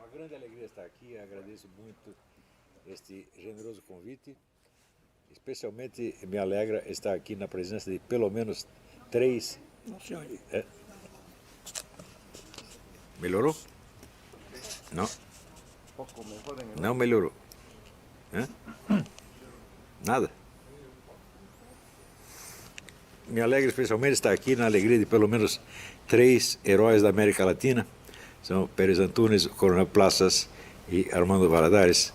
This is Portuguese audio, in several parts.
uma grande alegria estar aqui, agradeço muito este generoso convite. Especialmente me alegra estar aqui na presença de pelo menos 3... Melhorou? Não? Não melhorou. Nada? Me alegra especialmente estar aqui na alegria de pelo menos 3 heróis da América Latina. São Pérez Antunes, Coronel Plazas e Armando Valladares,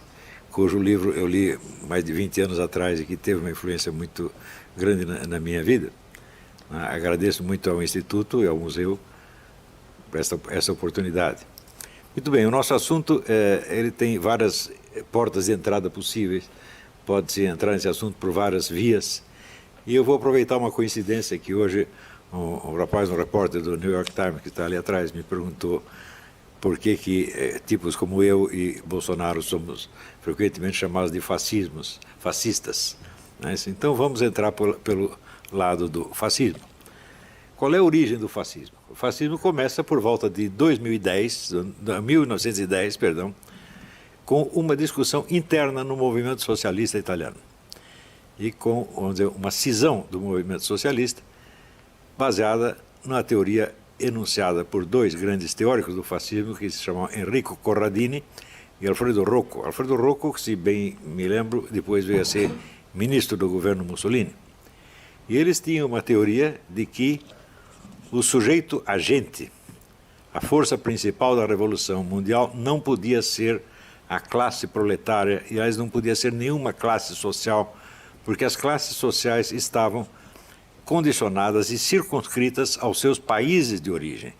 cujo livro eu li mais de 20 anos atrás e que teve uma influência muito grande na minha vida. Agradeço muito ao Instituto e ao Museu por essa oportunidade. Muito bem, o nosso assunto ele tem várias portas de entrada possíveis, pode-se entrar nesse assunto por várias vias, e eu vou aproveitar uma coincidência que hoje um rapaz, um repórter do New York Times, que está ali atrás, me perguntou por que tipos como eu e Bolsonaro somos frequentemente chamados de fascistas. Né? Então vamos entrar pelo lado do fascismo. Qual é a origem do fascismo? O fascismo começa por volta de 1910, com uma discussão interna no movimento socialista italiano e com, vamos dizer, uma cisão do movimento socialista baseada na teoria enunciada por 2 grandes teóricos do fascismo que se chamam Enrico Corradini e Alfredo Rocco. Alfredo Rocco, se bem me lembro, depois veio a ser ministro do governo Mussolini. E eles tinham uma teoria de que o sujeito agente, a força principal da Revolução Mundial, não podia ser a classe proletária, e aliás não podia ser nenhuma classe social, porque as classes sociais estavam condicionadas e circunscritas aos seus países de origem.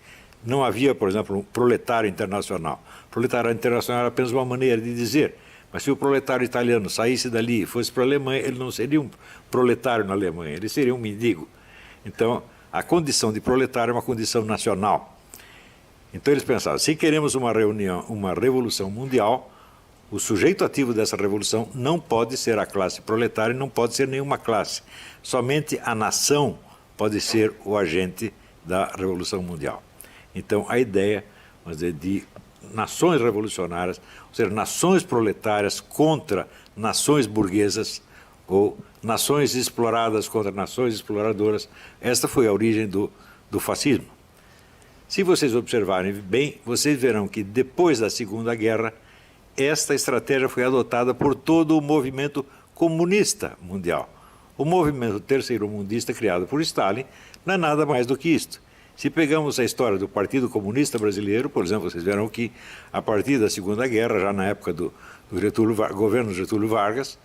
Não havia, por exemplo, um proletário internacional. Proletário internacional era apenas uma maneira de dizer, mas se o proletário italiano saísse dali e fosse para a Alemanha, ele não seria um proletário na Alemanha, ele seria um mendigo. Então, a condição de proletário é uma condição nacional. Então eles pensavam, se queremos uma revolução mundial, o sujeito ativo dessa revolução não pode ser a classe proletária, não pode ser nenhuma classe. Somente a nação pode ser o agente da revolução mundial. Então a ideia, vamos dizer, de nações revolucionárias, ou seja, nações proletárias contra nações burguesas, ou nações exploradas contra nações exploradoras, esta foi a origem do fascismo. Se vocês observarem bem, vocês verão que depois da Segunda Guerra, esta estratégia foi adotada por todo o movimento comunista mundial. O movimento terceiro-mundista criado por Stalin não é nada mais do que isto. Se pegamos a história do Partido Comunista Brasileiro, por exemplo, vocês verão que a partir da Segunda Guerra, já na época do governo Getúlio Vargas,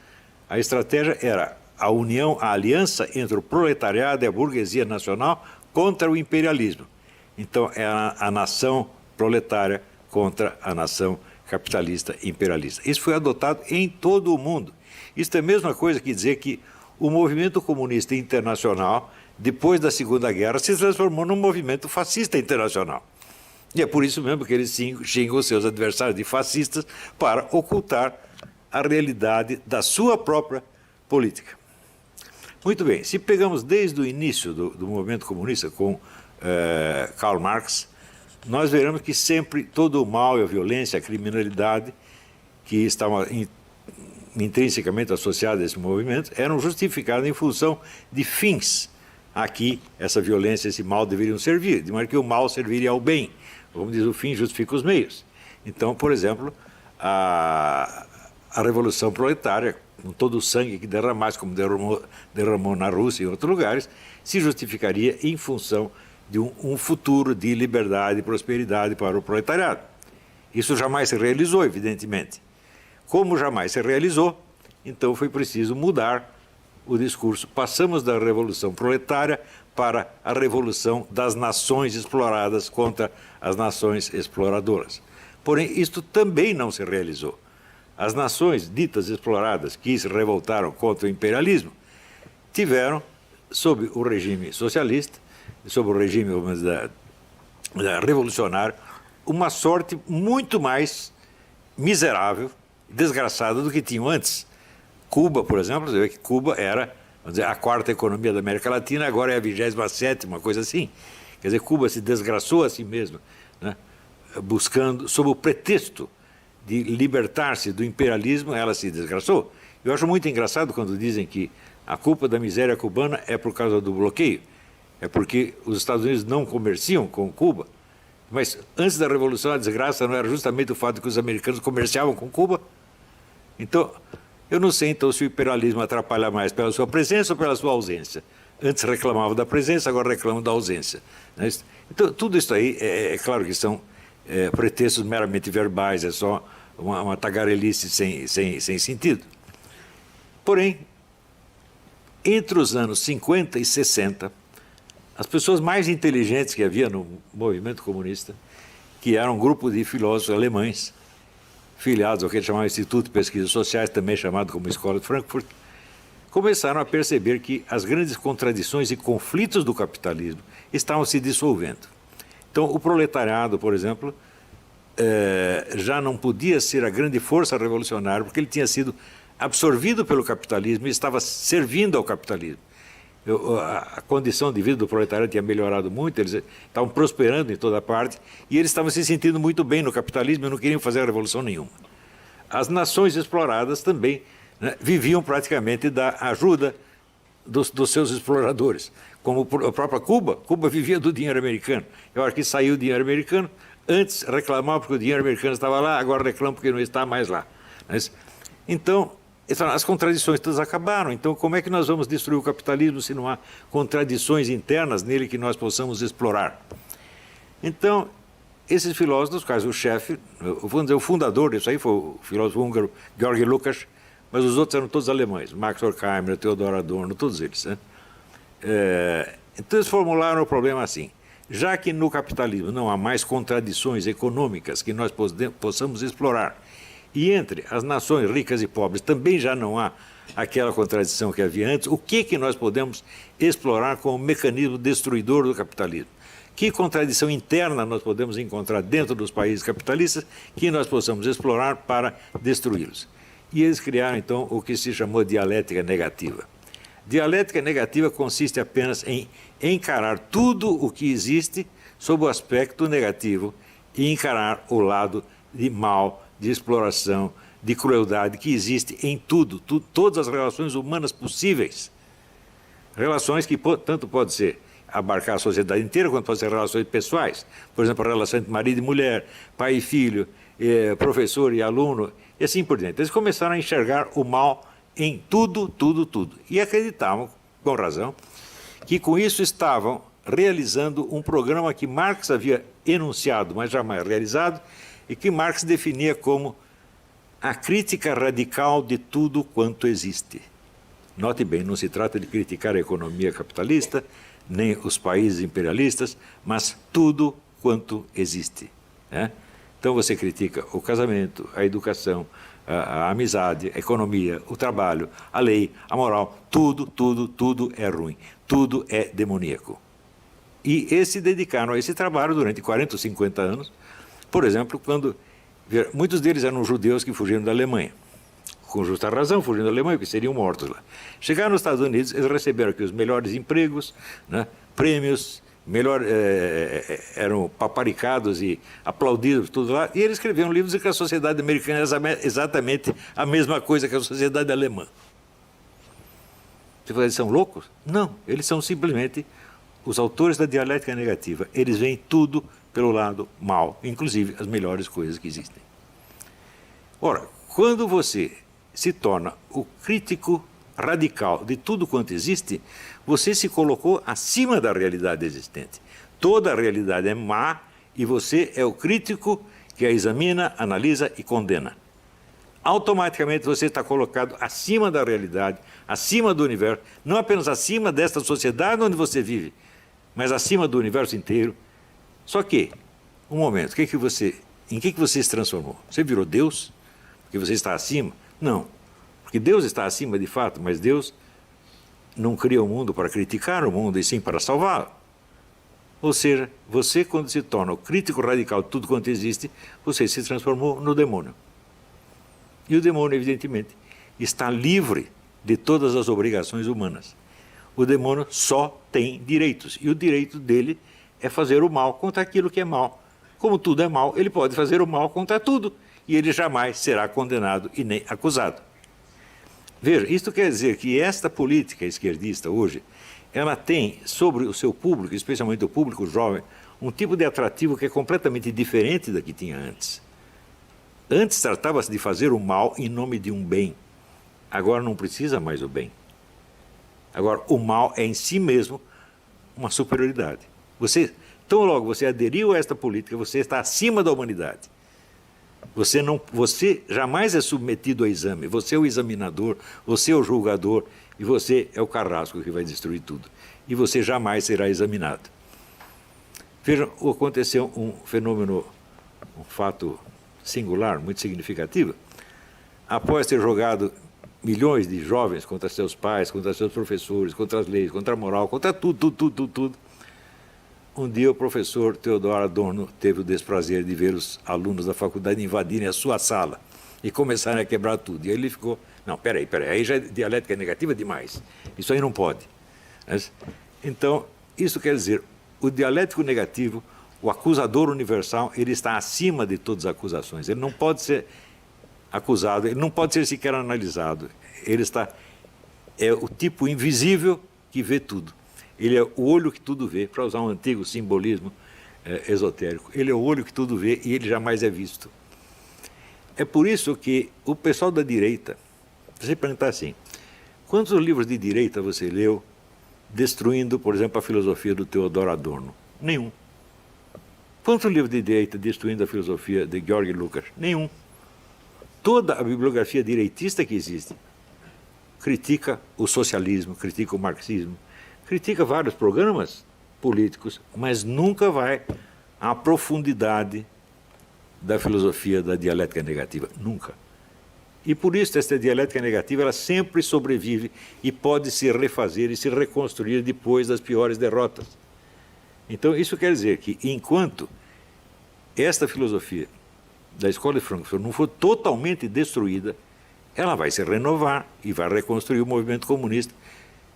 a estratégia era a aliança entre o proletariado e a burguesia nacional contra o imperialismo. Então, é a nação proletária contra a nação capitalista imperialista. Isso foi adotado em todo o mundo. Isso é a mesma coisa que dizer que o movimento comunista internacional, depois da Segunda Guerra, se transformou num movimento fascista internacional. E é por isso mesmo que eles xingam os seus adversários de fascistas para ocultar a realidade da sua própria política. Muito bem, se pegamos desde o início do movimento comunista com Karl Marx, nós veremos que sempre todo o mal, a violência, a criminalidade que estavam intrinsecamente associados a esse movimento eram justificados em função de fins a que essa violência, esse mal deveriam servir, de maneira que o mal serviria ao bem. Como diz, o fim justifica os meios. Então, por exemplo, a Revolução Proletária, com todo o sangue que derramasse, como derramou na Rússia e em outros lugares, se justificaria em função de um futuro de liberdade e prosperidade para o proletariado. Isso jamais se realizou, evidentemente. Como jamais se realizou, então foi preciso mudar o discurso. Passamos da revolução proletária para a revolução das nações exploradas contra as nações exploradoras. Porém, isto também não se realizou. As nações ditas exploradas que se revoltaram contra o imperialismo tiveram, sob o regime socialista, sob o regime revolucionário, uma sorte muito mais miserável, desgraçada do que tinham antes. Cuba, por exemplo, você vê que Cuba era, vamos dizer, a 4ª economia da América Latina, agora é a 27ª, uma coisa assim. Quer dizer, Cuba se desgraçou a si mesma, né, buscando, sob o pretexto de libertar-se do imperialismo, ela se desgraçou. Eu acho muito engraçado quando dizem que a culpa da miséria cubana é por causa do bloqueio. É porque os Estados Unidos não comerciam com Cuba. Mas antes da Revolução, a desgraça não era justamente o fato de que os americanos comerciavam com Cuba? Então, eu não sei então se o imperialismo atrapalha mais pela sua presença ou pela sua ausência. Antes reclamavam da presença, agora reclamam da ausência. Então, tudo isso aí, é claro que são pretextos meramente verbais, é só uma tagarelice sem sentido. Porém, entre os anos 50 e 60, as pessoas mais inteligentes que havia no movimento comunista, que era um grupo de filósofos alemães, filiados ao que eles chamavam Instituto de Pesquisas Sociais, também chamado como Escola de Frankfurt, começaram a perceber que as grandes contradições e conflitos do capitalismo estavam se dissolvendo. Então, o proletariado, por exemplo, já não podia ser a grande força revolucionária, porque ele tinha sido absorvido pelo capitalismo e estava servindo ao capitalismo. A condição de vida do proletariado tinha melhorado muito, eles estavam prosperando em toda parte e eles estavam se sentindo muito bem no capitalismo e não queriam fazer revolução nenhuma. As nações exploradas também, né, viviam praticamente da ajuda dos seus exploradores, como a própria Cuba. Cuba vivia do dinheiro americano. Eu acho que saiu o dinheiro americano, antes reclamava porque o dinheiro americano estava lá, agora reclama porque não está mais lá. Então, as contradições todas acabaram. Então, como é que nós vamos destruir o capitalismo se não há contradições internas nele que nós possamos explorar? Então, esses filósofos, no caso o chefe, vamos dizer, o fundador disso aí foi o filósofo húngaro Georg Lukács, mas os outros eram todos alemães, Max Horkheimer, Theodor Adorno, todos eles. Né? Então, eles formularam o problema assim: já que no capitalismo não há mais contradições econômicas que nós possamos explorar, e entre as nações ricas e pobres também já não há aquela contradição que havia antes, o que nós podemos explorar como mecanismo destruidor do capitalismo? Que contradição interna nós podemos encontrar dentro dos países capitalistas que nós possamos explorar para destruí-los? E eles criaram, então, o que se chamou dialética negativa. Dialética negativa consiste apenas em encarar tudo o que existe sob o aspecto negativo e encarar o lado de mal, de exploração, de crueldade que existe em tudo, todas as relações humanas possíveis. Relações que tanto pode ser abarcar a sociedade inteira, quanto pode ser relações pessoais. Por exemplo, a relação entre marido e mulher, pai e filho, professor e aluno, e assim por diante. Eles começaram a enxergar o mal em tudo. E acreditavam, com razão, que com isso estavam realizando um programa que Marx havia enunciado, mas jamais realizado, e que Marx definia como a crítica radical de tudo quanto existe. Note bem, não se trata de criticar a economia capitalista, nem os países imperialistas, mas tudo quanto existe. Né? Então você critica o casamento, a educação, a amizade, a economia, o trabalho, a lei, a moral, tudo é ruim, tudo é demoníaco. E eles se dedicaram a esse trabalho durante 40 ou 50 anos. Por exemplo, quando muitos deles eram judeus que fugiram da Alemanha, com justa razão, fugindo da Alemanha, porque seriam mortos lá. Chegaram nos Estados Unidos, eles receberam aqui os melhores empregos, né, prêmios, eram paparicados e aplaudidos, tudo lá, e eles escreveram livros de que a sociedade americana era exatamente a mesma coisa que a sociedade alemã. Você fala, eles são loucos? Não, eles são simplesmente os autores da dialética negativa. Eles veem tudo pelo lado mal, inclusive as melhores coisas que existem. Ora, quando você se torna o crítico radical de tudo quanto existe, você se colocou acima da realidade existente. Toda a realidade é má e você é o crítico que a examina, analisa e condena. Automaticamente você está colocado acima da realidade, acima do universo, não apenas acima desta sociedade onde você vive, mas acima do universo inteiro. Só que, um momento, em que você se transformou? Você virou Deus? Porque você está acima? Não, porque Deus está acima de fato, mas Deus não cria o mundo para criticar o mundo, e sim para salvá-lo. Ou seja, você, quando se torna o crítico radical de tudo quanto existe, você se transformou no demônio. E o demônio, evidentemente, está livre de todas as obrigações humanas. O demônio só tem direitos, e o direito dele é fazer o mal contra aquilo que é mal. Como tudo é mal, ele pode fazer o mal contra tudo. e ele jamais será condenado e nem acusado. Veja, isto quer dizer que esta política esquerdista hoje, ela tem sobre o seu público, especialmente o público jovem, um tipo de atrativo que é completamente diferente da que tinha antes. Antes tratava-se de fazer o mal em nome de um bem. Agora não precisa mais o bem. Agora o mal é em si mesmo uma superioridade. Tão logo você aderiu a esta política, você está acima da humanidade. Você jamais é submetido a exame. Você é o examinador, você é o julgador e você é o carrasco que vai destruir tudo. E você jamais será examinado. Vejam, aconteceu um fenômeno, um fato singular, muito significativo. Após ter jogado milhões de jovens contra seus pais, contra seus professores, contra as leis, contra a moral, contra tudo, um dia o professor Theodor Adorno teve o desprazer de ver os alunos da faculdade invadirem a sua sala e começarem a quebrar tudo. E aí ele ficou, não, peraí, aí já é dialética negativa demais, isso aí não pode. Então, isso quer dizer, o dialético negativo, o acusador universal, ele está acima de todas as acusações, ele não pode ser acusado, ele não pode ser sequer analisado, é o tipo invisível que vê tudo. Ele é o olho que tudo vê, para usar um antigo simbolismo esotérico. Ele é o olho que tudo vê e ele jamais é visto. É por isso que o pessoal da direita, você perguntar assim, quantos livros de direita você leu destruindo, por exemplo, a filosofia do Theodor Adorno? Nenhum. Quantos livros de direita destruindo a filosofia de Georg Lukács? Nenhum. Toda a bibliografia direitista que existe critica o socialismo, critica o marxismo, critica vários programas políticos, mas nunca vai à profundidade da filosofia da dialética negativa. Nunca. E por isso esta dialética negativa ela sempre sobrevive e pode se refazer e se reconstruir depois das piores derrotas. Então isso quer dizer que enquanto esta filosofia da Escola de Frankfurt não for totalmente destruída, ela vai se renovar e vai reconstruir o movimento comunista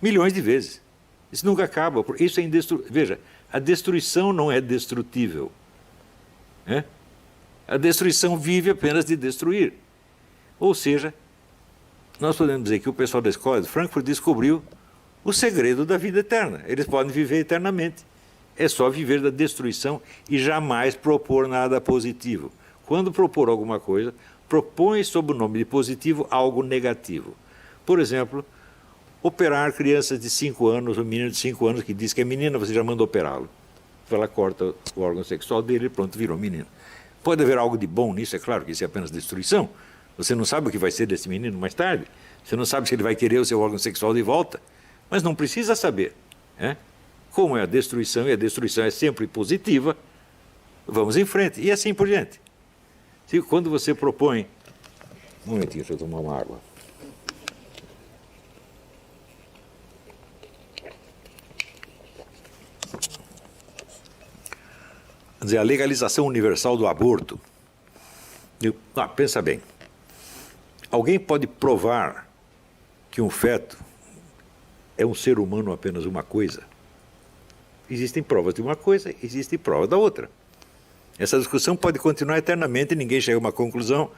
milhões de vezes. Isso nunca acaba, isso é indestrutível. Veja, a destruição não é destrutível. A destruição vive apenas de destruir. Ou seja, nós podemos dizer que o pessoal da Escola de Frankfurt descobriu o segredo da vida eterna. Eles podem viver eternamente. É só viver da destruição e jamais propor nada positivo. Quando propor alguma coisa, propõe sob o nome de positivo algo negativo. Por exemplo, operar crianças de 5 anos, um menino de 5 anos que diz que é menina, você já manda operá-lo. Ela corta o órgão sexual dele e pronto, virou menino. Pode haver algo de bom nisso, é claro que isso é apenas destruição. Você não sabe o que vai ser desse menino mais tarde. Você não sabe se ele vai querer o seu órgão sexual de volta. Mas não precisa saber. Como é a destruição, e a destruição é sempre positiva, vamos em frente. E assim por diante. Quando você propõe... Um momentinho, deixa eu tomar uma água. Quer dizer, a legalização universal do aborto. Pensa bem. Alguém pode provar que um feto é um ser humano apenas uma coisa? Existem provas de uma coisa, existem provas da outra. Essa discussão pode continuar eternamente e ninguém chega a uma conclusão.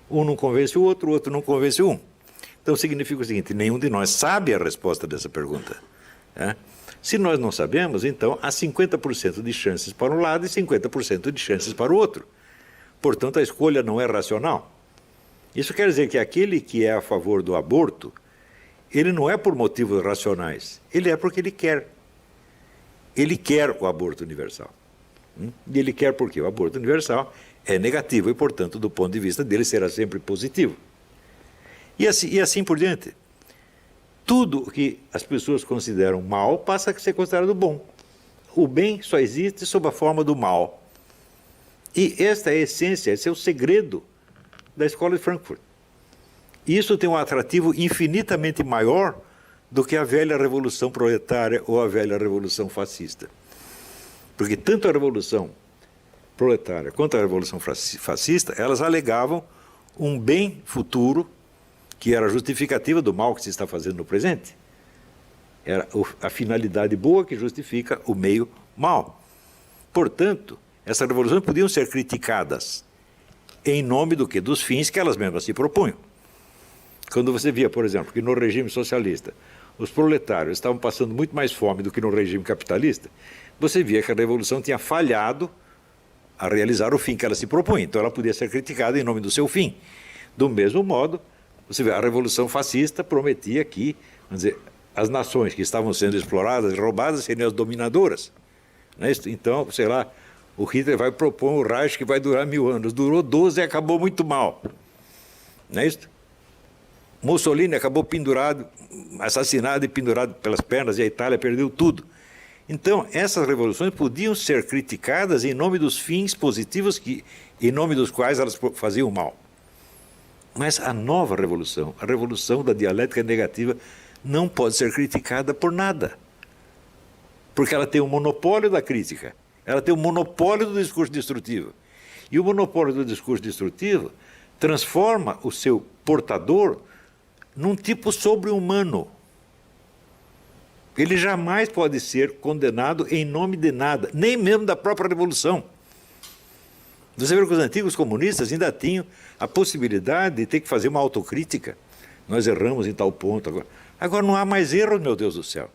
Um não convence o outro não convence um. Então significa o seguinte, nenhum de nós sabe a resposta dessa pergunta. Se nós não sabemos, então há 50% de chances para um lado e 50% de chances para o outro. Portanto, a escolha não é racional. Isso quer dizer que aquele que é a favor do aborto, ele não é por motivos racionais, ele é porque ele quer. Ele quer o aborto universal. E ele quer porque o aborto universal é negativo e, portanto, do ponto de vista dele, será sempre positivo. E assim por diante. Tudo que as pessoas consideram mal passa a ser considerado bom. O bem só existe sob a forma do mal. E esta é a essência, esse é o segredo da Escola de Frankfurt. E isso tem um atrativo infinitamente maior do que a velha revolução proletária ou a velha revolução fascista. Porque tanto a revolução proletária quanto a revolução fascista, elas alegavam um bem futuro que era justificativa do mal que se está fazendo no presente. Era a finalidade boa que justifica o meio mal. Portanto, essas revoluções podiam ser criticadas em nome do quê? Dos fins que elas mesmas se propunham. Quando você via, por exemplo, que no regime socialista os proletários estavam passando muito mais fome do que no regime capitalista, você via que a revolução tinha falhado a realizar o fim que ela se propunha. Então ela podia ser criticada em nome do seu fim. Do mesmo modo, você vê, a revolução fascista prometia que, vamos dizer, as nações que estavam sendo exploradas e roubadas seriam as dominadoras. Não é isso? Então, sei lá, o Hitler vai propor um Reich que vai durar 1000 anos. Durou 12 e acabou muito mal. Não é isso? Mussolini acabou pendurado, assassinado e pendurado pelas pernas, e a Itália perdeu tudo. Então, essas revoluções podiam ser criticadas em nome dos fins positivos em nome dos quais elas faziam mal. Mas a nova revolução, a revolução da dialética negativa, não pode ser criticada por nada. Porque ela tem o monopólio da crítica, ela tem o monopólio do discurso destrutivo. E o monopólio do discurso destrutivo transforma o seu portador num tipo sobre-humano. Ele jamais pode ser condenado em nome de nada, nem mesmo da própria revolução. Você vê que os antigos comunistas ainda tinham a possibilidade de ter que fazer uma autocrítica. Nós erramos em tal ponto. Agora não há mais erros, meu Deus do céu.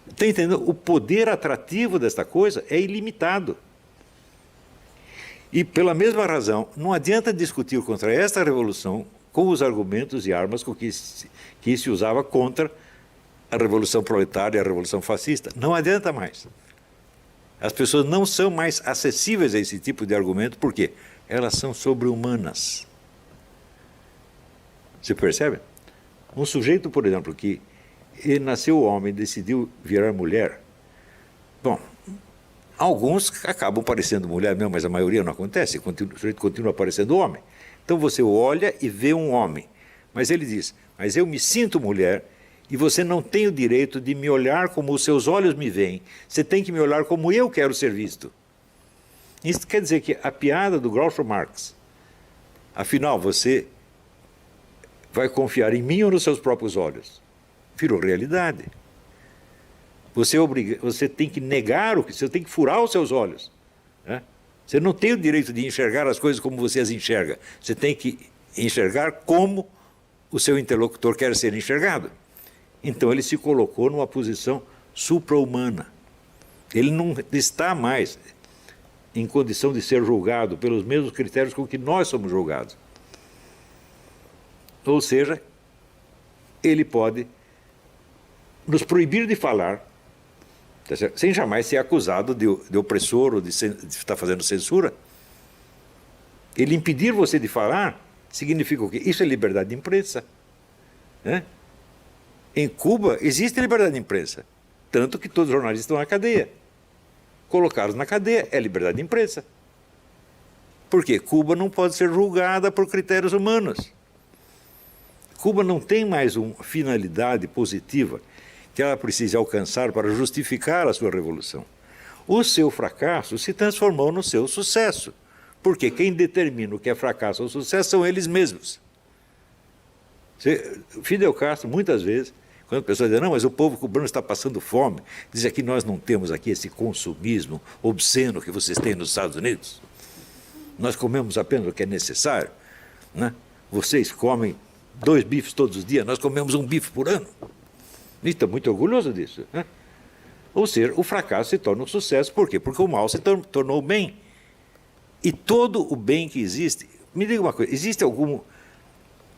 Está entendendo? O poder atrativo desta coisa é ilimitado. E pela mesma razão, não adianta discutir contra esta revolução com os argumentos e armas com que se usava contra a revolução proletária e a revolução fascista. Não adianta mais. As pessoas não são mais acessíveis a esse tipo de argumento, por quê? Elas são sobre-humanas. Você percebe? Um sujeito, por exemplo, que ele nasceu homem e decidiu virar mulher, bom, alguns acabam parecendo mulher mesmo, mas a maioria não acontece, o sujeito continua parecendo homem. Então você olha e vê um homem, mas ele diz, mas eu me sinto mulher, e você não tem o direito de me olhar como os seus olhos me veem. Você tem que me olhar como eu quero ser visto. Isso quer dizer que a piada do Groucho Marx, afinal, você vai confiar em mim ou nos seus próprios olhos? Virou realidade. Você tem que negar você tem que furar os seus olhos. Né? Você não tem o direito de enxergar as coisas como você as enxerga. Você tem que enxergar como o seu interlocutor quer ser enxergado. Então ele se colocou numa posição supra-humana. Ele não está mais em condição de ser julgado pelos mesmos critérios com que nós somos julgados. Ou seja, ele pode nos proibir de falar, sem jamais ser acusado de opressor ou de estar fazendo censura. Ele impedir você de falar significa o quê? Isso é liberdade de imprensa. Né? Em Cuba existe liberdade de imprensa, tanto que todos os jornalistas estão na cadeia. Colocá-los na cadeia é liberdade de imprensa. Por quê? Cuba não pode ser julgada por critérios humanos. Cuba não tem mais uma finalidade positiva que ela precise alcançar para justificar a sua revolução. O seu fracasso se transformou no seu sucesso, porque quem determina o que é fracasso ou sucesso são eles mesmos. Fidel Castro, muitas vezes, quando a pessoa diz, não, mas o povo cubano está passando fome, diz que nós não temos aqui esse consumismo obsceno que vocês têm nos Estados Unidos. Nós comemos apenas o que é necessário. Né? Vocês comem 2 bifes todos os dias, nós comemos 1 bife por ano. E está muito orgulhoso disso. Né? Ou seja, o fracasso se torna um sucesso. Por quê? Porque o mal se tornou bem. E todo o bem que existe... Me diga uma coisa, existe algum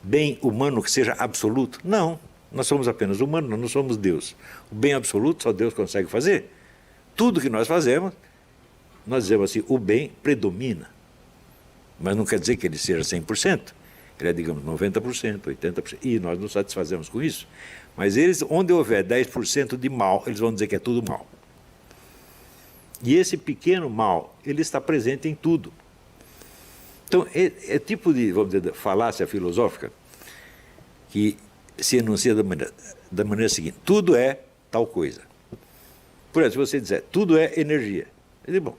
bem humano que seja absoluto? Não, nós somos apenas humanos, nós não somos Deus. O bem absoluto só Deus consegue fazer. Tudo que nós fazemos, nós dizemos assim, o bem predomina. Mas não quer dizer que ele seja 100%. Ele é, digamos, 90%, 80%, e nós nos satisfazemos com isso. Mas eles, onde houver 10% de mal, eles vão dizer que é tudo mal. E esse pequeno mal, ele está presente em tudo. Então, é tipo de, vamos dizer, falácia filosófica que se enuncia da maneira seguinte, tudo é tal coisa. Por exemplo, se você disser, tudo é energia. Eu digo, bom,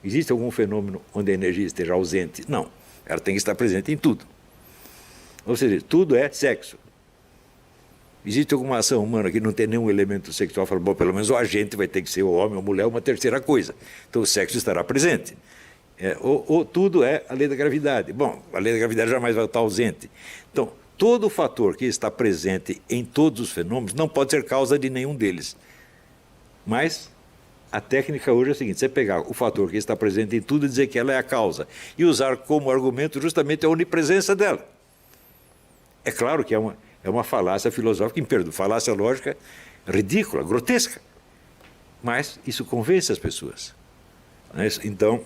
existe algum fenômeno onde a energia esteja ausente? Não, ela tem que estar presente em tudo. Ou seja, tudo é sexo. Existe alguma ação humana que não tem nenhum elemento sexual, fala, bom, pelo menos o agente vai ter que ser o homem ou a mulher, uma terceira coisa. Então o sexo estará presente. Ou tudo é a lei da gravidade. Bom, a lei da gravidade jamais vai estar ausente. Então, todo fator que está presente em todos os fenômenos não pode ser causa de nenhum deles. Mas a técnica hoje é a seguinte: você pegar o fator que está presente em tudo e dizer que ela é a causa, e usar como argumento justamente a onipresença dela. É claro que é uma falácia filosófica imperdível, falácia lógica ridícula, grotesca. Mas isso convence as pessoas. Então,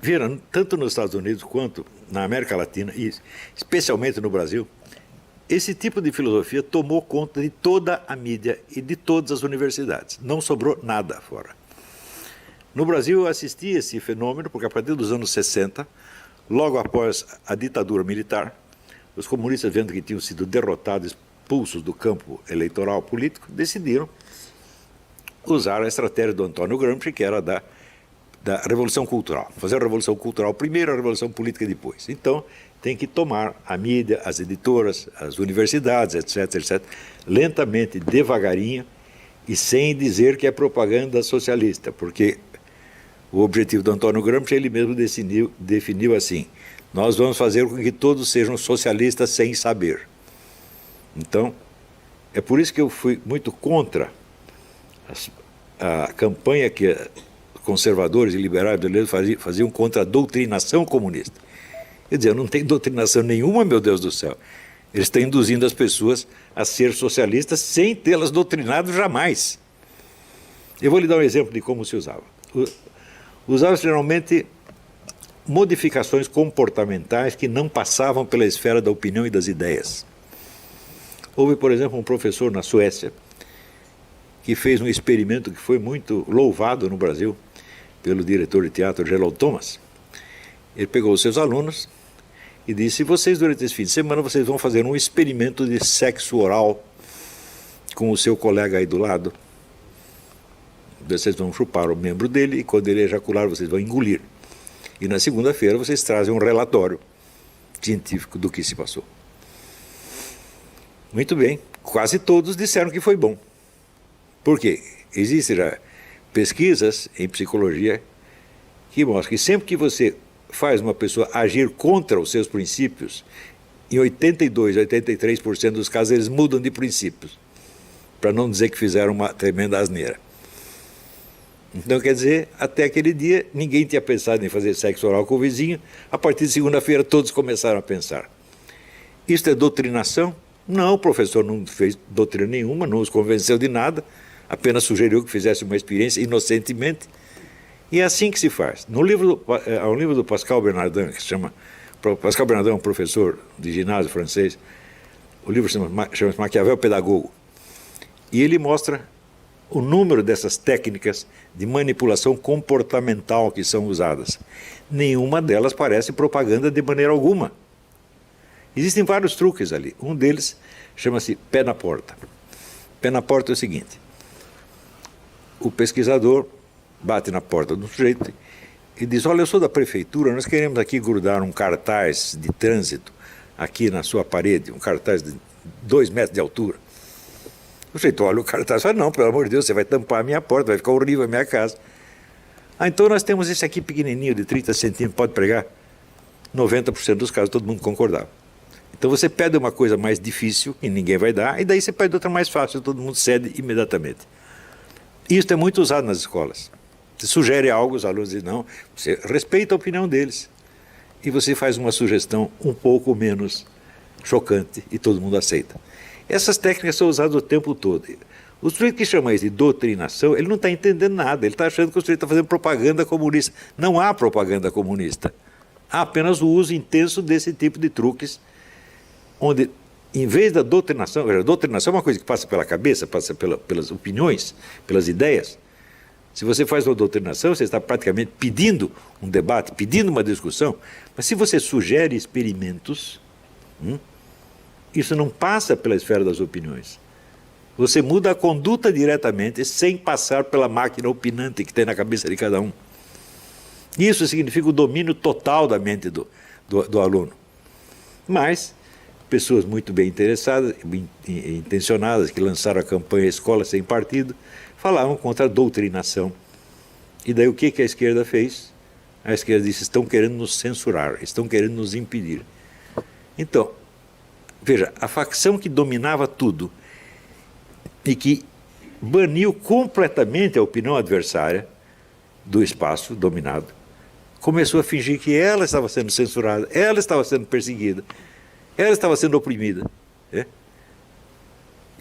viram, tanto nos Estados Unidos quanto na América Latina, e especialmente no Brasil, esse tipo de filosofia tomou conta de toda a mídia e de todas as universidades. Não sobrou nada fora. No Brasil eu assisti esse fenômeno porque a partir dos anos 60, logo após a ditadura militar, os comunistas, vendo que tinham sido derrotados, expulsos do campo eleitoral político, decidiram usar a estratégia do Antônio Gramsci, que era da Revolução Cultural. Fazer a Revolução Cultural primeiro, a Revolução Política depois. Então, tem que tomar a mídia, as editoras, as universidades, etc., etc., lentamente, devagarinho, e sem dizer que é propaganda socialista, porque o objetivo do Antônio Gramsci, ele mesmo definiu assim: nós vamos fazer com que todos sejam socialistas sem saber. Então, é por isso que eu fui muito contra a campanha que conservadores e liberais brasileiros faziam contra a doutrinação comunista. Quer dizer, não tem doutrinação nenhuma, meu Deus do céu. Eles estão induzindo as pessoas a ser socialistas sem tê-las doutrinado jamais. Eu vou lhe dar um exemplo de como se usava. Usava-se geralmente modificações comportamentais que não passavam pela esfera da opinião e das ideias. Houve, por exemplo, um professor na Suécia que fez um experimento que foi muito louvado no Brasil pelo diretor de teatro Gerald Thomas. Ele pegou os seus alunos e disse: vocês, durante esse fim de semana, vocês vão fazer um experimento de sexo oral com o seu colega aí do lado. Vocês vão chupar o membro dele e, quando ele ejacular, vocês vão engolir. E na segunda-feira vocês trazem um relatório científico do que se passou. Muito bem, quase todos disseram que foi bom. Por quê? Existem já pesquisas em psicologia que mostram que sempre que você faz uma pessoa agir contra os seus princípios, em 82%, 83% dos casos eles mudam de princípios, para não dizer que fizeram uma tremenda asneira. Então, quer dizer, até aquele dia ninguém tinha pensado em fazer sexo oral com o vizinho, a partir de segunda-feira todos começaram a pensar. Isto é doutrinação? Não, o professor não fez doutrina nenhuma, não os convenceu de nada, apenas sugeriu que fizesse uma experiência inocentemente. E é assim que se faz. Há um livro do Pascal Bernardin, que se chama... Pascal Bernardin é um professor de ginásio francês. O livro chama-se Maquiavel Pedagogo. E ele mostra o número dessas técnicas de manipulação comportamental que são usadas. Nenhuma delas parece propaganda de maneira alguma. Existem vários truques ali. Um deles chama-se pé na porta. Pé na porta é o seguinte: o pesquisador bate na porta do sujeito e diz: olha, eu sou da prefeitura, nós queremos aqui grudar um cartaz de trânsito aqui na sua parede, um cartaz de 2 metros de altura. O sujeito olha o cartaz e fala: não, pelo amor de Deus, você vai tampar a minha porta, vai ficar horrível a minha casa. Ah, então nós temos esse aqui pequenininho, de 30 centímetros, pode pregar? 90% dos casos todo mundo concordava. Então você pede uma coisa mais difícil, que ninguém vai dar, e daí você pede outra mais fácil, todo mundo cede imediatamente. Isso é muito usado nas escolas. Você sugere algo, os alunos dizem não, você respeita a opinião deles. E você faz uma sugestão um pouco menos chocante e todo mundo aceita. Essas técnicas são usadas o tempo todo. O sujeito que chama isso de doutrinação, ele não está entendendo nada, ele está achando que o sujeito está fazendo propaganda comunista. Não há propaganda comunista. Há apenas o uso intenso desse tipo de truques, onde, em vez da doutrinação, a doutrinação é uma coisa que passa pela cabeça, passa pelas opiniões, pelas ideias. Se você faz uma doutrinação, você está praticamente pedindo um debate, pedindo uma discussão, mas se você sugere experimentos, isso não passa pela esfera das opiniões. Você muda a conduta diretamente, sem passar pela máquina opinante que tem na cabeça de cada um. Isso significa o domínio total da mente do aluno. Mas pessoas muito bem interessadas, bem intencionadas, que lançaram a campanha Escola Sem Partido, falavam contra a doutrinação. E daí o que a esquerda fez? A esquerda disse, estão querendo nos censurar, estão querendo nos impedir. Então, veja, a facção que dominava tudo e que baniu completamente a opinião adversária do espaço dominado, começou a fingir que ela estava sendo censurada, ela estava sendo perseguida, ela estava sendo oprimida. E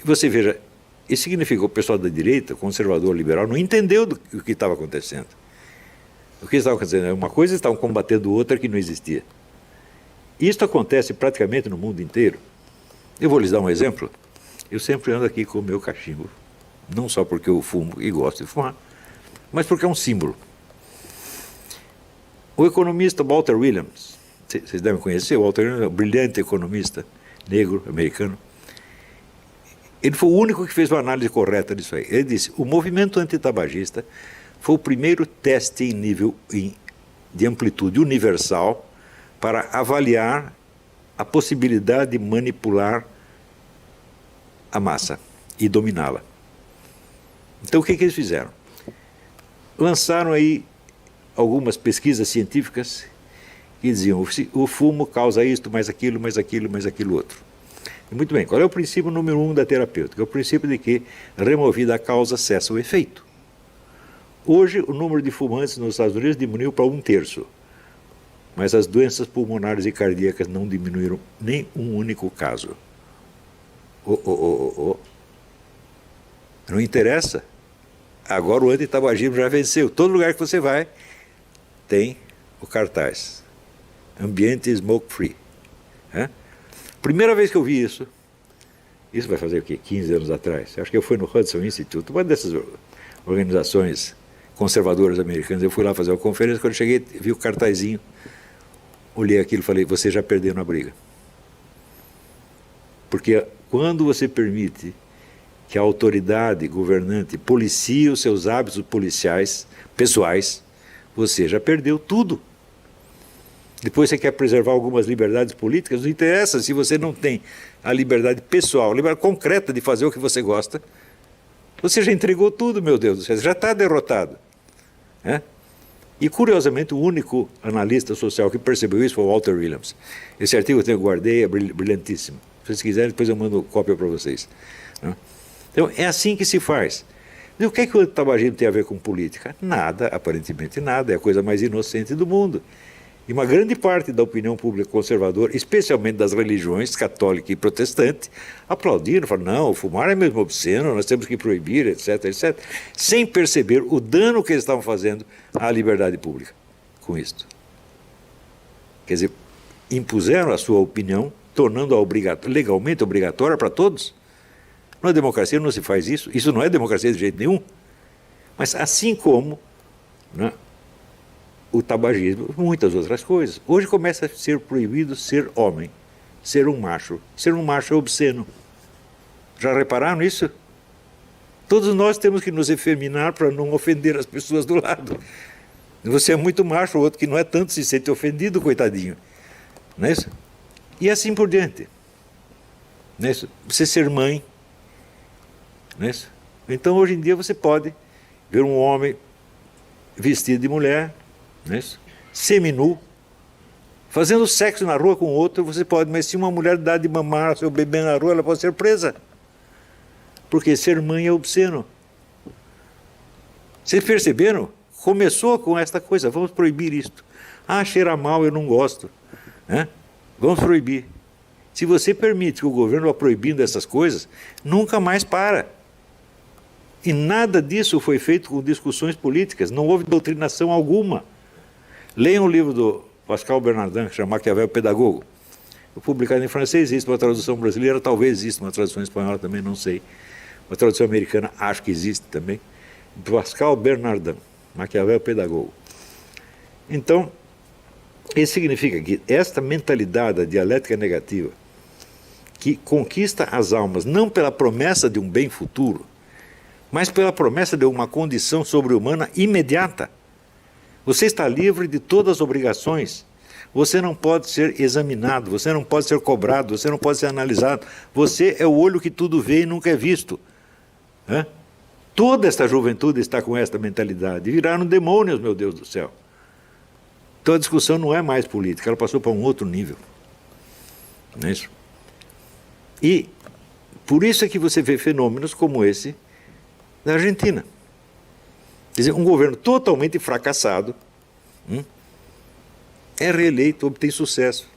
você veja, isso significa que o pessoal da direita, conservador, liberal, não entendeu o que estava acontecendo. O que estava acontecendo é uma coisa, estavam combatendo outra que não existia. Isso acontece praticamente no mundo inteiro. Eu vou lhes dar um exemplo. Eu sempre ando aqui com o meu cachimbo, não só porque eu fumo e gosto de fumar, mas porque é um símbolo. O economista Walter Williams, vocês devem conhecer, o Walter Williams é um brilhante economista negro, americano. Ele foi o único que fez uma análise correta disso aí. Ele disse, o movimento antitabagista foi o primeiro teste em nível de amplitude universal para avaliar a possibilidade de manipular a massa e dominá-la. Então o que eles fizeram? Lançaram aí algumas pesquisas científicas que diziam o fumo causa isto, mais aquilo, mais aquilo, mais aquilo outro. E muito bem, qual é o princípio número 1 da terapêutica? É o princípio de que, removida a causa, cessa o efeito. Hoje, o número de fumantes nos Estados Unidos diminuiu para 1/3, mas as doenças pulmonares e cardíacas não diminuíram nem um único caso. Não interessa. Agora o antitabagismo já venceu. Todo lugar que você vai tem o cartaz. Ambiente smoke free. Primeira vez que eu vi isso vai fazer o quê? 15 anos atrás. Acho que eu fui no Hudson Institute, uma dessas organizações conservadoras americanas. Eu fui lá fazer uma conferência, quando eu cheguei, vi o cartazinho, olhei aquilo e falei, você já perdeu na briga. Porque quando você permite que a autoridade governante policie os seus hábitos policiais, pessoais, você já perdeu tudo. Depois você quer preservar algumas liberdades políticas, não interessa se você não tem a liberdade pessoal, a liberdade concreta de fazer o que você gosta, você já entregou tudo, meu Deus do céu, você já está derrotado. E curiosamente o único analista social que percebeu isso foi o Walter Williams. Esse artigo eu guardei, é brilhantíssimo. Se vocês quiserem, depois eu mando cópia para vocês. Então é assim que se faz. E o que o tabagismo tem a ver com política? Nada, aparentemente nada, é a coisa mais inocente do mundo. E uma grande parte da opinião pública conservadora, especialmente das religiões católica e protestante, aplaudiram, falaram, não, fumar é mesmo obsceno, nós temos que proibir, etc, etc, sem perceber o dano que eles estavam fazendo à liberdade pública com isto. Quer dizer, impuseram a sua opinião, tornando-a legalmente obrigatória para todos. Na democracia não se faz isso, isso não é democracia de jeito nenhum. Mas assim como o tabagismo, muitas outras coisas. Hoje começa a ser proibido ser homem, ser um macho. Ser um macho é obsceno. Já repararam nisso? Todos nós temos que nos efeminar para não ofender as pessoas do lado. Você é muito macho, o outro que não é tanto se sente ofendido, coitadinho. Não é isso? E assim por diante. Não é isso? Você ser mãe. Não é isso? Então hoje em dia você pode ver um homem vestido de mulher, não é isso? Seminu, fazendo sexo na rua com outro, você pode, mas se uma mulher dá de mamar ao seu bebê na rua, ela pode ser presa. Porque ser mãe é obsceno. Vocês perceberam? Começou com esta coisa, vamos proibir isto. Ah, cheira mal, eu não gosto. Vamos proibir. Se você permite que o governo vá proibindo essas coisas, nunca mais para. E nada disso foi feito com discussões políticas, não houve doutrinação alguma. Leiam o livro do Pascal Bernardin, que chama Maquiavel Pedagogo. Publicado em francês, existe uma tradução brasileira, talvez exista uma tradução espanhola também, não sei. Uma tradução americana, acho que existe também. Pascal Bernardin, Maquiavel Pedagogo. Então, isso significa que esta mentalidade da dialética negativa, que conquista as almas não pela promessa de um bem futuro, mas pela promessa de uma condição sobre-humana imediata. Você está livre de todas as obrigações. Você não pode ser examinado, você não pode ser cobrado, você não pode ser analisado. Você é o olho que tudo vê e nunca é visto. Né? Toda esta juventude está com esta mentalidade. Viraram demônios, meu Deus do céu. Então a discussão não é mais política, ela passou para um outro nível. Não é isso? E por isso é que você vê fenômenos como esse na Argentina. Quer dizer, um governo totalmente fracassado é reeleito, obtém sucesso.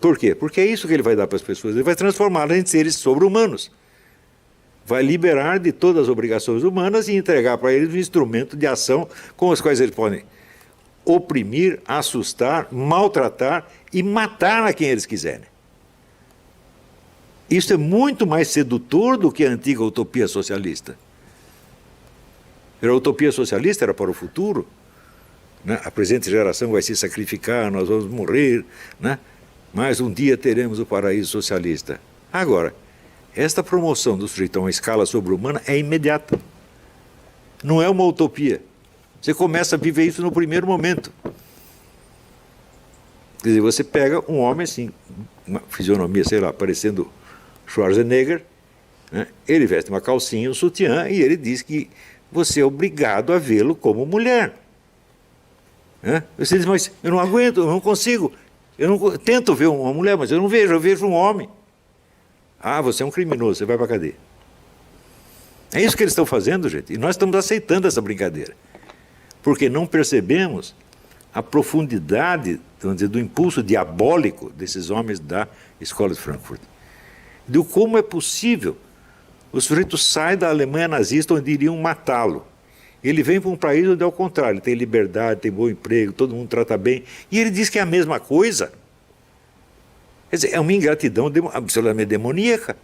Por quê? Porque é isso que ele vai dar para as pessoas. Ele vai transformá-las em seres sobre-humanos. Vai liberar de todas as obrigações humanas e entregar para eles um instrumento de ação com os quais eles podem oprimir, assustar, maltratar e matar a quem eles quiserem. Isso é muito mais sedutor do que a antiga utopia socialista. A utopia socialista era para o futuro. Né? A presente geração vai se sacrificar, nós vamos morrer, né? Mas um dia teremos o paraíso socialista. Agora, esta promoção do sujeito a uma escala sobre-humana é imediata. Não é uma utopia. Você começa a viver isso no primeiro momento. Quer dizer, você pega um homem assim, uma fisionomia, sei lá, parecendo Schwarzenegger, né? Ele veste uma calcinha, um sutiã, e ele diz que você é obrigado a vê-lo como mulher. Né? Você diz, mas eu não aguento, eu não consigo. Tento ver uma mulher, mas eu vejo um homem. Ah, você é um criminoso, você vai para a cadeia. É isso que eles estão fazendo, gente. E nós estamos aceitando essa brincadeira. Porque não percebemos a profundidade, vamos dizer, do impulso diabólico desses homens da Escola de Frankfurt. De como é possível o sujeito sai da Alemanha nazista onde iriam matá-lo. Ele vem para um país onde é o contrário, ele tem liberdade, tem bom emprego, todo mundo trata bem, e ele diz que é a mesma coisa. Quer dizer, é uma ingratidão absolutamente demoníaca.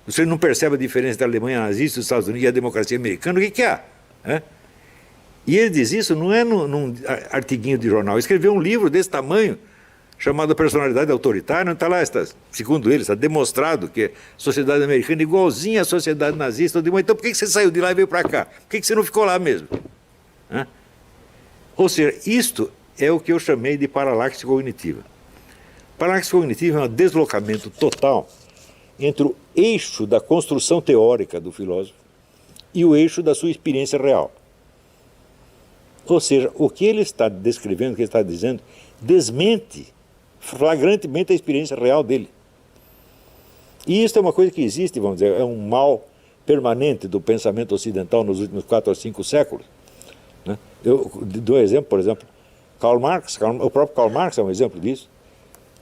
Você não percebe a diferença da Alemanha nazista, dos Estados Unidos e a democracia americana, o que há? E ele diz isso não é num artiguinho de jornal, ele escreveu um livro desse tamanho, chamado Personalidade Autoritária, não está lá, segundo ele, está demonstrado que a sociedade americana é igualzinha à sociedade nazista. Eu digo, então por que você saiu de lá e veio para cá? Por que você não ficou lá mesmo? Ou seja, isto é o que eu chamei de paralaxe cognitiva. Paralaxe cognitiva é um deslocamento total entre o eixo da construção teórica do filósofo e o eixo da sua experiência real. Ou seja, o que ele está descrevendo, o que ele está dizendo, desmente flagrantemente a experiência real dele. E isso é uma coisa que existe, vamos dizer, é um mal permanente do pensamento ocidental nos últimos 4 ou 5 séculos. Né? Eu dou um exemplo, por exemplo, Karl Marx, o próprio Karl Marx é um exemplo disso,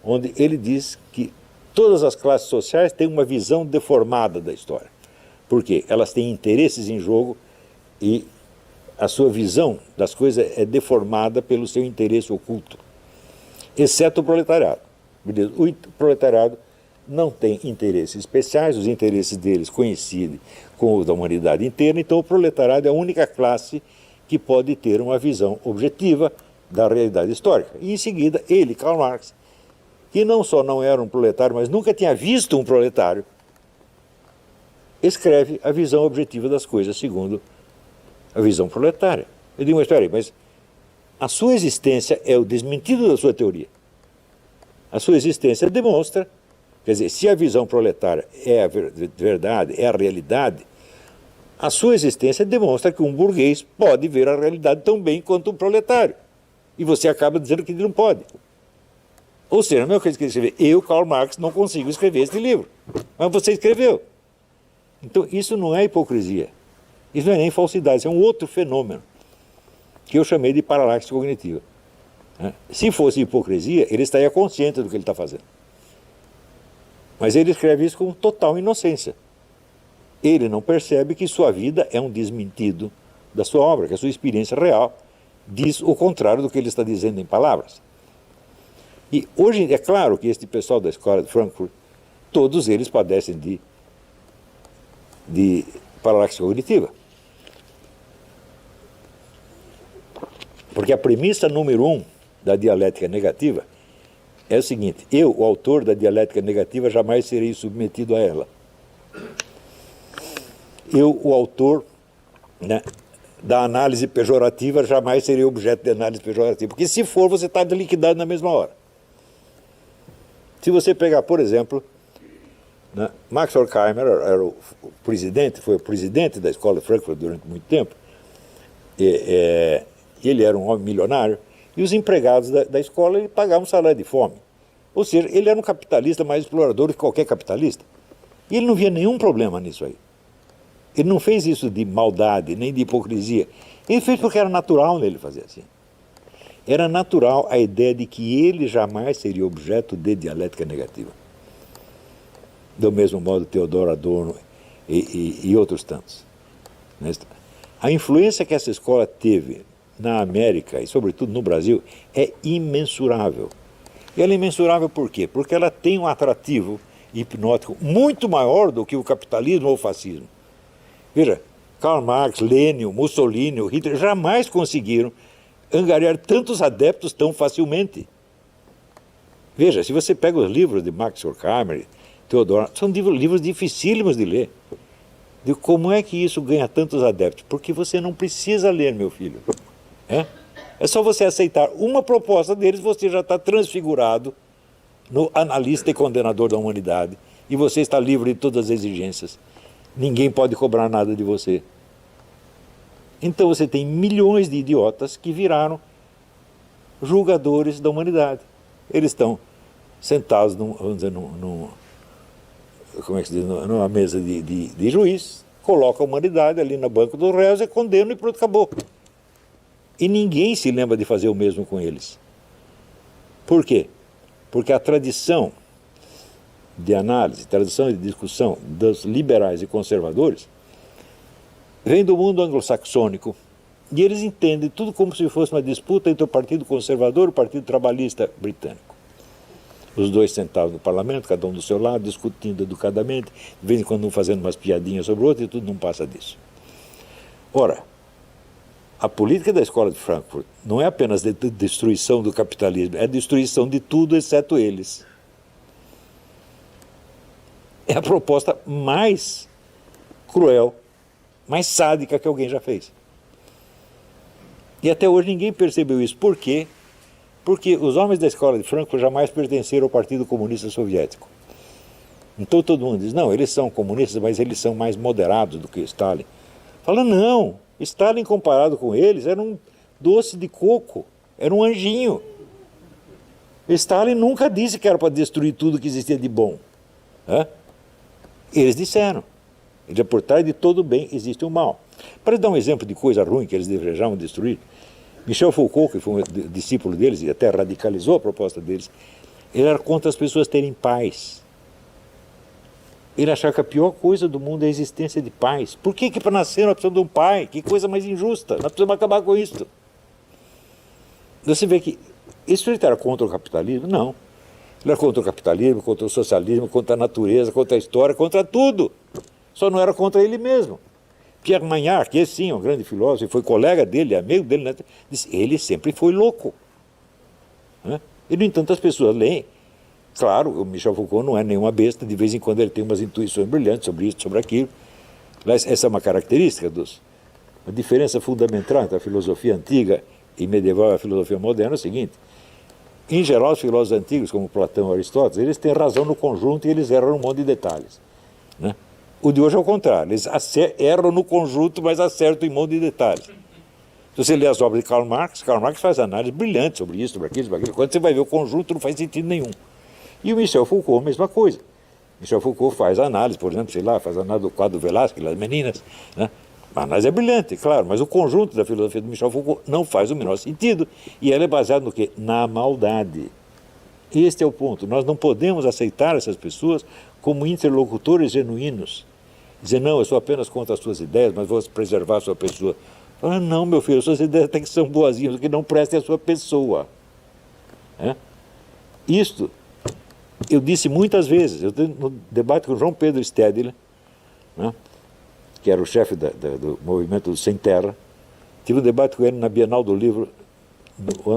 onde ele diz que todas as classes sociais têm uma visão deformada da história. Por quê? Elas têm interesses em jogo e a sua visão das coisas é deformada pelo seu interesse oculto. Exceto o proletariado. O proletariado não tem interesses especiais, os interesses deles coincidem com os da humanidade inteira, então o proletariado é a única classe que pode ter uma visão objetiva da realidade histórica. E em seguida, ele, Karl Marx, que não só não era um proletário, mas nunca tinha visto um proletário, escreve a visão objetiva das coisas segundo a visão proletária. Eu digo, mas espera aí, mas a sua existência é o desmentido da sua teoria. A sua existência demonstra, quer dizer, se a visão proletária é a verdade, é a realidade, a sua existência demonstra que um burguês pode ver a realidade tão bem quanto um proletário. E você acaba dizendo que ele não pode. Ou seja, a mesma coisa que ele escrever, eu, Karl Marx, não consigo escrever este livro. Mas você escreveu. Então, isso não é hipocrisia. Isso não é nem falsidade, isso é um outro fenômeno que eu chamei de paralaxe cognitiva. Se fosse hipocrisia, ele estaria consciente do que ele está fazendo. Mas ele escreve isso com total inocência. Ele não percebe que sua vida é um desmentido da sua obra, que a sua experiência real diz o contrário do que ele está dizendo em palavras. E hoje é claro que este pessoal da Escola de Frankfurt, todos eles padecem de paralaxe cognitiva. Porque a premissa número 1 da dialética negativa é o seguinte: eu, o autor da dialética negativa, jamais serei submetido a ela. Eu, o autor, né, da análise pejorativa jamais seria objeto de análise pejorativa, porque se for, você está liquidado na mesma hora. Se você pegar, por exemplo, né, Max Horkheimer era o presidente, foi o presidente da escola de Frankfurt durante muito tempo, ele era um homem milionário, e os empregados da escola ele pagavam um salário de fome. Ou seja, ele era um capitalista mais explorador do que qualquer capitalista. E ele não via nenhum problema nisso aí. Ele não fez isso de maldade, nem de hipocrisia. Ele fez porque era natural nele fazer assim. Era natural a ideia de que ele jamais seria objeto de dialética negativa. Do mesmo modo, Theodor Adorno e outros tantos. A influência que essa escola teve na América e, sobretudo, no Brasil, é imensurável. E ela é imensurável por quê? Porque ela tem um atrativo hipnótico muito maior do que o capitalismo ou o fascismo. Veja, Karl Marx, Lenin, Mussolini, Hitler jamais conseguiram angariar tantos adeptos tão facilmente. Veja, se você pega os livros de Max Horkheimer, Theodor, são livros dificílimos de ler. De como é que isso ganha tantos adeptos? Porque você não precisa ler, meu filho. É só você aceitar uma proposta deles, você já está transfigurado no analista e condenador da humanidade. E você está livre de todas as exigências. Ninguém pode cobrar nada de você. Então você tem milhões de idiotas que viraram julgadores da humanidade. Eles estão sentados como é que se diz, numa mesa de juiz, colocam a humanidade ali no banco dos réus e condenam e pronto, acabou. E ninguém se lembra de fazer o mesmo com eles. Por quê? Porque a tradição de análise, tradição de discussão dos liberais e conservadores vem do mundo anglo-saxônico e eles entendem tudo como se fosse uma disputa entre o Partido Conservador e o Partido Trabalhista britânico. Os dois sentados no parlamento, cada um do seu lado, discutindo educadamente, de vez em quando um fazendo umas piadinhas sobre o outro e tudo não passa disso. Ora, a política da escola de Frankfurt não é apenas de destruição do capitalismo, é a destruição de tudo exceto eles. É a proposta mais cruel, mais sádica que alguém já fez. E até hoje ninguém percebeu isso. Por quê? Porque os homens da escola de Frankfurt jamais pertenceram ao Partido Comunista Soviético. Então todo mundo diz, não, eles são comunistas, mas eles são mais moderados do que Stalin. Fala, não, Stalin comparado com eles era um doce de coco, era um anjinho. Stalin nunca disse que era para destruir tudo que existia de bom. Eles disseram. Por trás de todo bem existe o mal. Para dar um exemplo de coisa ruim que eles desejavam destruir, Michel Foucault, que foi um discípulo deles e até radicalizou a proposta deles, ele era contra as pessoas terem paz. Ele achava que a pior coisa do mundo é a existência de paz. Por que para nascer nós precisamos de um pai? Que coisa mais injusta. Nós precisamos acabar com isso. Você vê que isso ele era contra o capitalismo? Não. Ele era contra o capitalismo, contra o socialismo, contra a natureza, contra a história, contra tudo. Só não era contra ele mesmo. Pierre Magnard, que sim, é um grande filósofo, foi colega dele, amigo dele, né? Disse, ele sempre foi louco. E, no entanto, as pessoas leem. Claro, o Michel Foucault não é nenhuma besta, de vez em quando ele tem umas intuições brilhantes sobre isso, sobre aquilo. Essa é uma característica a diferença fundamental entre a filosofia antiga e medieval e a filosofia moderna é o seguinte: em geral, os filósofos antigos, como Platão e Aristóteles, eles têm razão no conjunto e eles erram num monte de detalhes. O de hoje é o contrário, eles erram no conjunto, mas acertam em um monte de detalhes. Se você lê as obras de Karl Marx faz análises brilhantes sobre isso, sobre aquilo. Quando você vai ver o conjunto, não faz sentido nenhum. E o Michel Foucault, a mesma coisa. Michel Foucault faz análise, por exemplo, faz análise do quadro Velázquez, das meninas. A análise é brilhante, claro, mas o conjunto da filosofia do Michel Foucault não faz o menor sentido. E ela é baseada no quê? Na maldade. Este é o ponto. Nós não podemos aceitar essas pessoas como interlocutores genuínos. Dizer, não, eu sou apenas contra as suas ideias, mas vou preservar a sua pessoa. Fala, não, meu filho, as suas ideias até que são boazinhas, o que não presta é a sua pessoa. Isto, eu disse muitas vezes, no debate com o João Pedro Stedler, que era o chefe do movimento do Sem Terra, tive um debate com ele na Bienal do Livro,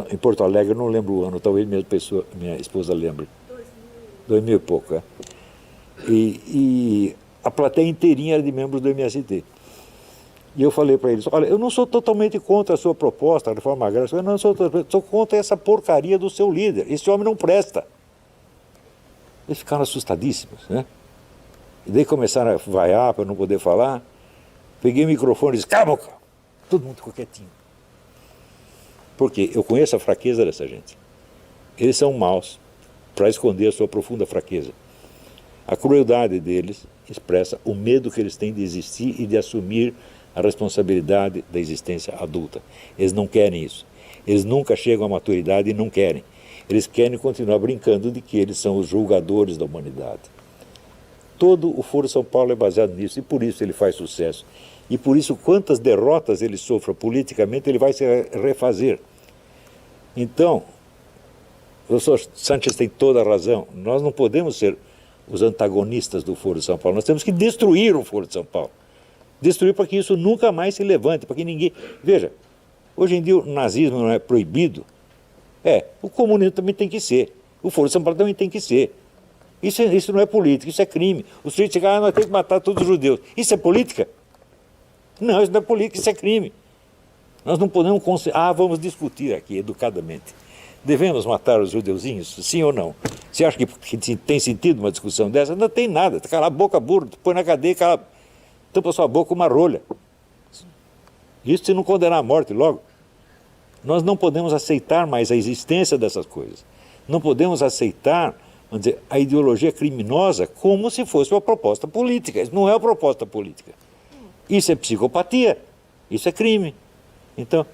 em Porto Alegre, não lembro o ano, talvez minha esposa lembre. 2000 e pouco, E a plateia inteirinha era de membros do MST. E eu falei para eles, olha, eu não sou totalmente contra a sua proposta, a reforma agrária, eu não sou contra essa porcaria do seu líder, esse homem não presta. Eles ficaram assustadíssimos, né? E daí começaram a vaiar para eu não poder falar. Peguei o microfone e disse, cala a boca! Todo mundo ficou quietinho. Porque eu conheço a fraqueza dessa gente. Eles são maus para esconder a sua profunda fraqueza. A crueldade deles expressa o medo que eles têm de existir e de assumir a responsabilidade da existência adulta. Eles não querem isso. Eles nunca chegam à maturidade e não querem. Eles querem continuar brincando de que eles são os julgadores da humanidade. Todo o Foro São Paulo é baseado nisso, e por isso ele faz sucesso. E por isso, quantas derrotas ele sofra politicamente, ele vai se refazer. Então, o professor Sánchez tem toda a razão. Nós não podemos ser os antagonistas do Foro de São Paulo. Nós temos que destruir o Foro de São Paulo. Destruir para que isso nunca mais se levante, para que ninguém... Veja, hoje em dia o nazismo não é proibido. O comunismo também tem que ser. O Foro de São Paulo também tem que ser. Isso não é política, isso é crime. Os sujeito chega, nós temos que matar todos os judeus. Isso é política? Não, isso não é política, isso é crime. Nós não podemos... vamos discutir aqui educadamente. Devemos matar os judeuzinhos, sim ou não? Você acha que tem sentido uma discussão dessa? Não tem nada. Cala a boca, burro, põe na cadeia, tampa sua boca com uma rolha. Isso se não condenar à morte logo. Nós não podemos aceitar mais a existência dessas coisas. Não podemos aceitar, vamos dizer, a ideologia criminosa como se fosse uma proposta política. Isso não é uma proposta política. Isso é psicopatia. Isso é crime. Então,